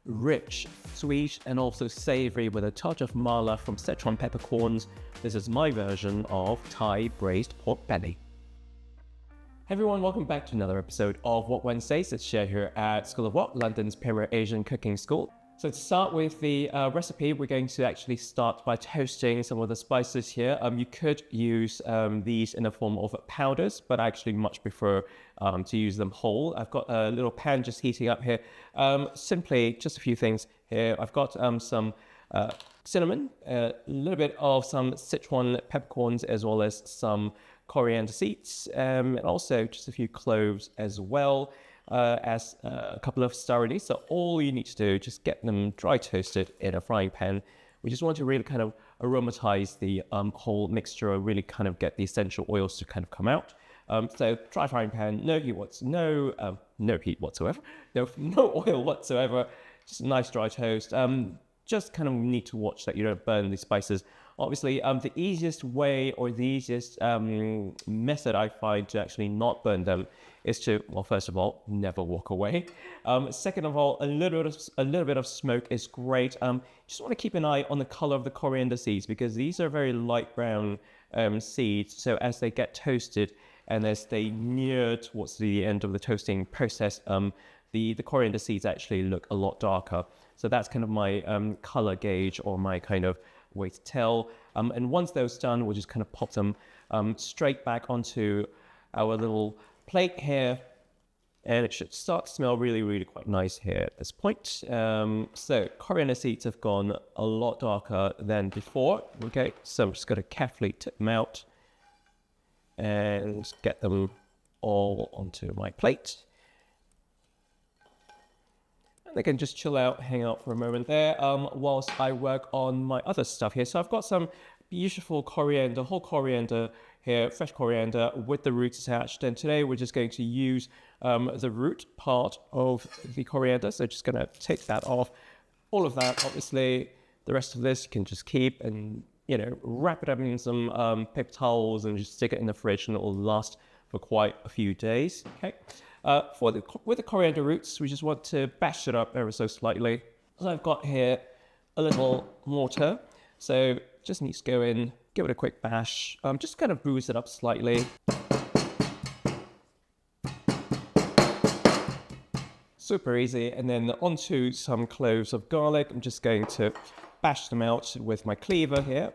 rich, sweet, and also savory with a touch of mala from Sichuan peppercorns. This is my version of Thai braised pork belly. Hey everyone, welcome back to another episode of Wok Wednesdays. It's shared here at School of Wok, London's premier Asian cooking school. So to start with the recipe, we're going to actually start by toasting some of the spices here. You could use these in the form of powders, but I actually much prefer to use them whole. I've got a little pan just heating up here. Simply just a few things here. I've got some cinnamon, a little bit of some Sichuan peppercorns, as well as some coriander seeds, and also just a few cloves as well. As a couple of star anise. So all you need to do, just get them dry toasted in a frying pan. We just want to really kind of aromatize the whole mixture, or really kind of get the essential oils to kind of come out. So dry frying pan, no heat whatsoever, no oil whatsoever, just a nice dry toast. Just kind of need to watch that you don't burn the spices. Obviously, the easiest way, or the easiest method I find to actually not burn them is to, well, first of all, never walk away. Second of all, a little bit of smoke is great. Just want to keep an eye on the color of the coriander seeds, because these are very light brown seeds. So as they get toasted and as they near towards the end of the toasting process, the coriander seeds actually look a lot darker. So that's kind of my color gauge, or my kind of way to tell. And once those done, we'll just kind of pop them straight back onto our little plate here, and it should start to smell really, really quite nice here at this point. So coriander seeds have gone a lot darker than before. Okay, so I'm just going to carefully tip them out and get them all onto my plate. They can just chill out, hang out for a moment there, whilst I work on my other stuff here. So I've got some beautiful coriander, whole coriander here, fresh coriander with the roots attached. And today we're just going to use the root part of the coriander. So just going to take that off. All of that, obviously, the rest of this you can just keep and, you know, wrap it up in some paper towels and just stick it in the fridge, and it will last for quite a few days. Okay. With the coriander roots, we just want to bash it up ever so slightly. So I've got here a little mortar. So just needs to go in, give it a quick bash, just kind of bruise it up slightly. Super easy. And then onto some cloves of garlic. I'm just going to bash them out with my cleaver here.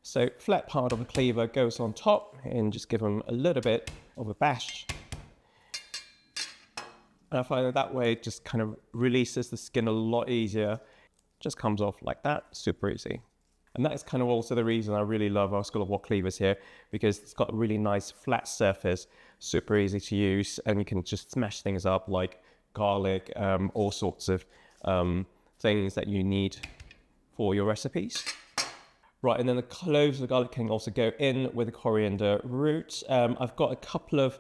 So flat part of the cleaver goes on top, and just give them a little bit of a bash. And I find that way it just kind of releases the skin a lot easier. Just comes off like that, super easy. And that is kind of also the reason I really love our School of Wok cleavers here, because it's got a really nice flat surface, super easy to use, and you can just smash things up like garlic, all sorts of things that you need for your recipes. Right, and then the cloves of the garlic can also go in with the coriander root. I've got a couple of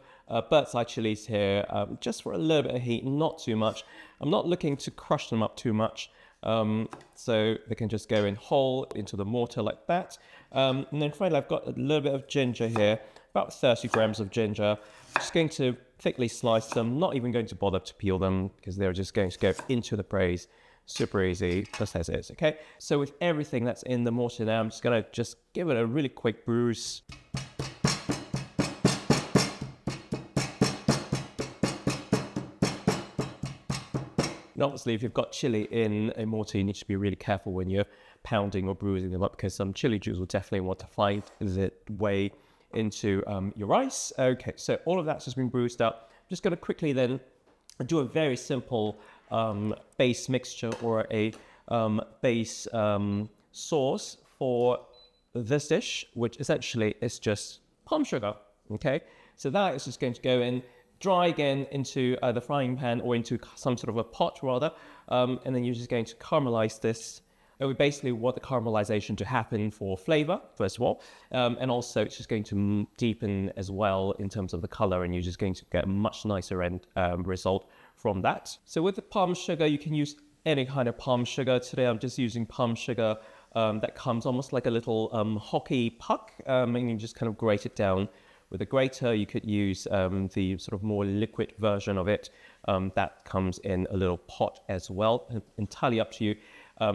bird's eye chillies here, just for a little bit of heat, not too much. I'm not looking to crush them up too much, so they can just go in whole into the mortar like that. And then finally, I've got a little bit of ginger here, about 30 grams of ginger. Just going to thickly slice them, not even going to bother to peel them, because they're just going to go into the braise. Super easy, just as is, okay? So with everything that's in the mortar now, I'm just gonna give it a really quick bruise. And obviously, if you've got chili in a mortar, you need to be really careful when you're pounding or bruising them up, because some chili juice will definitely want to find its way into your rice. Okay, so all of that's just been bruised up. I'm just gonna quickly then do a very simple base mixture, or a base sauce for this dish, which essentially is just palm sugar. Okay, so that is just going to go in, dry again into the frying pan, or into some sort of a pot rather, and then you're just going to caramelize this. We basically want the caramelization to happen for flavor, first of all, and also it's just going to deepen as well in terms of the color, and you're just going to get a much nicer end result from that. So with the palm sugar, you can use any kind of palm sugar. Today I'm just using palm sugar that comes almost like a little hockey puck, and you just kind of grate it down with a grater. You could use the sort of more liquid version of it, that comes in a little pot as well. Entirely up to you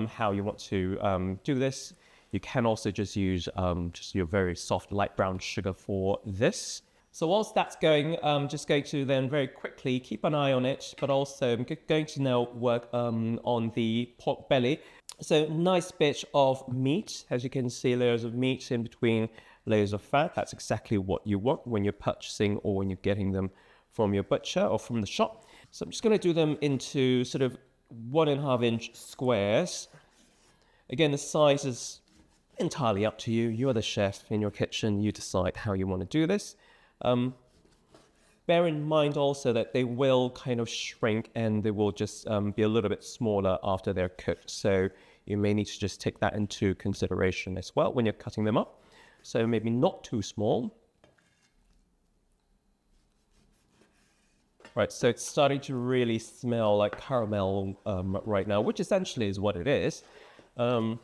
how you want to do this. You can also just use just your very soft light brown sugar for this. So whilst that's going, I'm just going to then very quickly keep an eye on it, but also I'm going to now work on the pork belly. So nice bit of meat, as you can see, layers of meat in between layers of fat. That's exactly what you want when you're purchasing or when you're getting them from your butcher or from the shop. So I'm just going to do them into sort of 1.5 inch squares. Again, the size is entirely up to you. You're the chef in your kitchen. You decide how you want to do this. Bear in mind also that they will kind of shrink and they will just be a little bit smaller after they're cooked. So you may need to just take that into consideration as well when you're cutting them up. So maybe not too small. Right, so it's starting to really smell like caramel right now, which essentially is what it is. A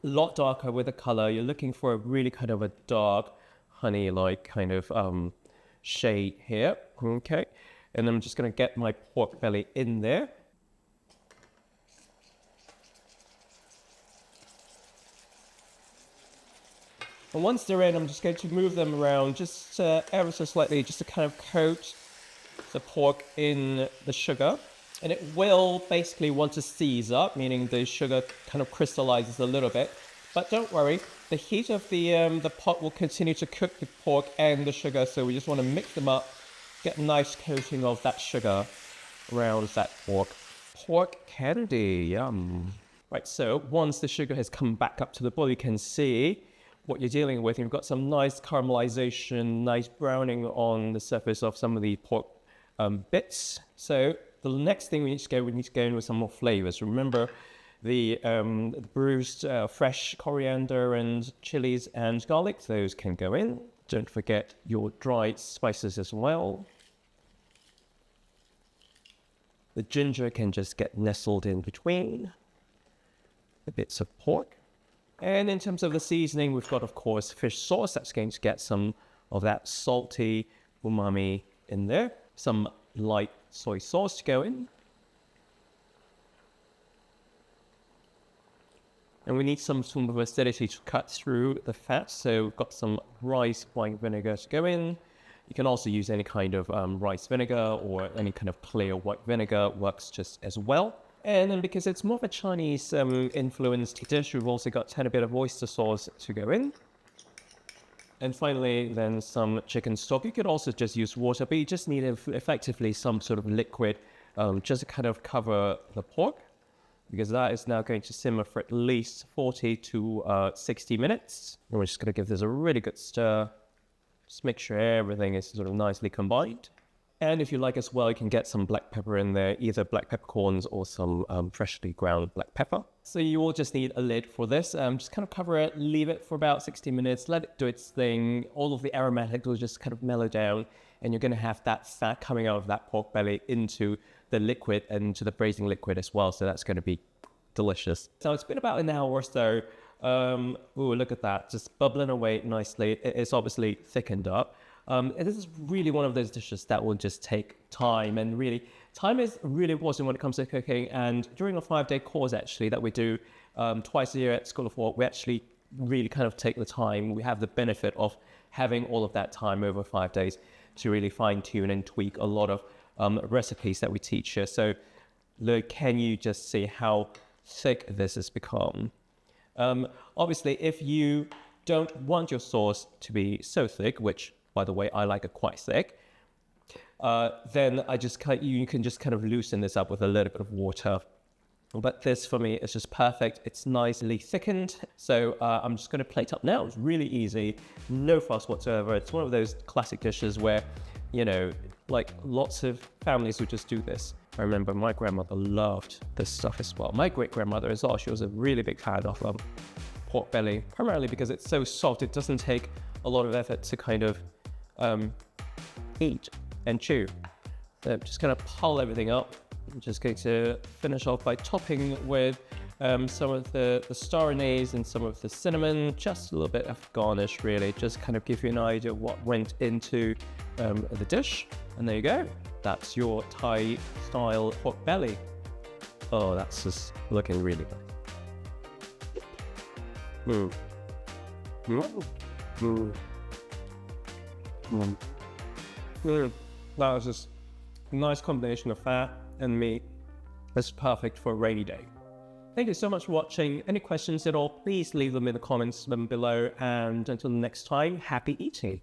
lot darker with the color. You're looking for a really kind of a dark honey-like kind of shade here. Okay, and I'm just going to get my pork belly in there. And once they're in, I'm just going to move them around just ever so slightly, just to kind of coat the pork in the sugar. And it will basically want to seize up, meaning the sugar kind of crystallizes a little bit. But don't worry, the heat of the pot will continue to cook the pork and the sugar, so we just want to mix them up, get a nice coating of that sugar around that pork. Pork candy, yum. Right, so once the sugar has come back up to the boil, you can see what you're dealing with. You've got some nice caramelization, nice browning on the surface of some of the pork bits. So the next thing we need to go in with some more flavors. Remember the bruised fresh coriander and chilies and garlic, those can go in. Don't forget your dried spices as well. The ginger can just get nestled in between the bits of pork. And in terms of the seasoning, we've got, of course, fish sauce. That's going to get some of that salty umami in there. Some light soy sauce to go in. And we need some sort of acidity to cut through the fat. So we've got some rice wine vinegar to go in. You can also use any kind of rice vinegar or any kind of clear white vinegar, works just as well. And then because it's more of a Chinese influenced dish, we've also got a tiny bit of oyster sauce to go in. And finally, then some chicken stock. You could also just use water, but you just need effectively some sort of liquid just to kind of cover the pork, because that is now going to simmer for at least 40 to 60 minutes. And we're just going to give this a really good stir. Just make sure everything is sort of nicely combined. And if you like as well, you can get some black pepper in there, either black peppercorns or some freshly ground black pepper. So you will just need a lid for this. Just kind of cover it, leave it for about 60 minutes, let it do its thing. All of the aromatics will just kind of mellow down, and you're going to have that fat coming out of that pork belly into the liquid and to the braising liquid as well. So that's going to be delicious. So it's been about an hour or so. Ooh, look at that, just bubbling away nicely. It's obviously thickened up. And this is really one of those dishes that will just take time, and really, time is really important when it comes to cooking. And during a 5-day course, actually, that we do twice a year at School of Wok, we actually really kind of take the time. We have the benefit of having all of that time over 5 days to really fine tune and tweak a lot of recipes that we teach here. So look, can you just see how thick this has become? Obviously, if you don't want your sauce to be so thick, which, by the way, I like it quite thick, then you can just kind of loosen this up with a little bit of water. But this, for me, is just perfect. It's nicely thickened. So I'm just going to plate up now. It's really easy, no fuss whatsoever. It's one of those classic dishes where, you know, like lots of families would just do this. I remember my grandmother loved this stuff as well. My great-grandmother as well, she was a really big fan of pork belly, primarily because it's so soft. It doesn't take a lot of effort to kind of eat and chew. Just kind of pull everything up I'm just going to finish off by topping with some of the star anise and some of the cinnamon, just a little bit of garnish really, just kind of give you an idea of what went into the dish. And there you go. That's your Thai style pork belly. Oh, that's just looking really nice. That was just a nice combination of fat and meat. It's perfect for a rainy day. Thank you so much for watching. Any questions at all, please leave them in the comments below. And until next time, happy eating.